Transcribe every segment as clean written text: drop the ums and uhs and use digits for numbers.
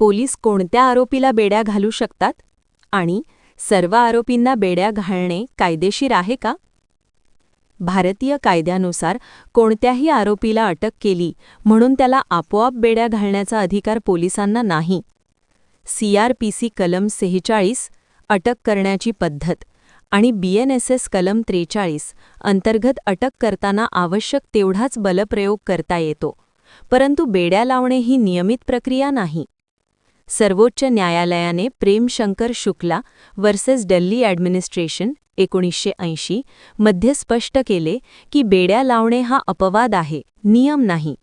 Police कोणत्या आरोपीला बेड्या घालू शकतात आणि सर्व आरोपींना बेड्या घालणे कायदेशीर आहे का? भारतीय कायद्यानुसार कोणत्याही आरोपीला अटक केली म्हणून त्याला आपोआप बेड्या घालण्याचा अधिकार पोलिसांना नाही. CRPC कलम 46 अटक करण्याची पद्धत आणि BNSS कलम 43 अंतर्गत अटक करताना आवश्यक तेवढाच बलप्रयोग करता येतो, परंतु बेड्या लावणे ही नियमित प्रक्रिया नाही. सर्वोच्च न्यायालयाने प्रेम शंकर शुक्ला वर्सेस दिल्ली ॲडमिनिस्ट्रेशन 1980 मध्ये स्पष्ट केले की बेड्या लावणे हा अपवाद आहे, नियम नाही.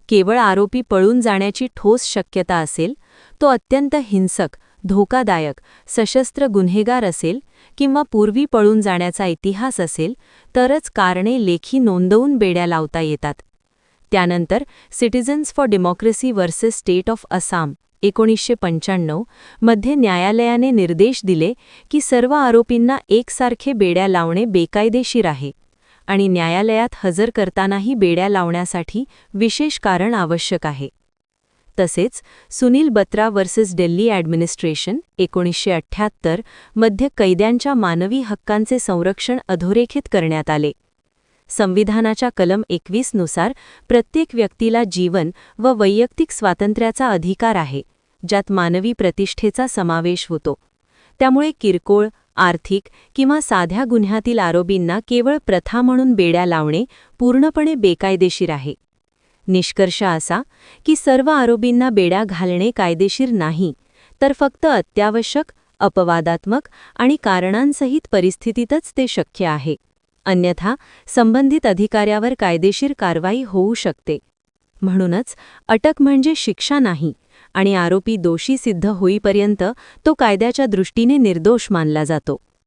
केवळ आरोपी पळून जाण्याची ठोस शक्यता असेल, तो अत्यंत हिंसक, धोकादायक, सशस्त्र गुन्हेगार असेल किंवा पूर्वी पळून जाण्याचा इतिहास असेल तरच कारणे लेखी नोंदवून बेड्या लावता येतात. त्यानंतर citizens for democracy versus state of Assam 1995 मध्ये न्यायालयाने निर्देश दिले की सर्व आरोपींना एकसारखे बेड्या लावणे बेकायदेशीर आहे आणि न्यायालयात हजर करतानाही बेड्या लावण्यासाठी विशेष कारण आवश्यक आहे. तसेच सुनील बत्रा वर्सेस दिल्ली ॲडमिनिस्ट्रेशन 1978 मध्ये कैद्यांच्या मानवी हक्कांचे संरक्षण अधोरेखित करण्यात आले. संविधानाच्या कलम 21 नुसार प्रत्येक व्यक्तीला जीवन व वैयक्तिक स्वातंत्र्याचा अधिकार आहे, ज्यात मानवी प्रतिष्ठेचा समावेश होतो. त्यामुळे किरकोळ, आर्थिक किंवा साध्या गुन्ह्यातील आरोपींना केवळ प्रथा म्हणून बेड्या लावणे पूर्णपणे बेकायदेशीर आहे. निष्कर्ष असा की सर्व आरोपींना बेड्या घालणे कायदेशीर नाही, तर फक्त अत्यावश्यक, अपवादात्मक आणि कारणांसहित परिस्थितीतच ते शक्य आहे. अन्यथा संबंधित अधिकाऱ्यावर कायदेशीर कारवाई होऊ शकते. म्हणूनच अटक म्हणजे शिक्षा नाही आणि आरोपी दोषी सिद्ध होईपर्यंत तो कायद्याच्या दृष्टीने निर्दोष मानला जातो.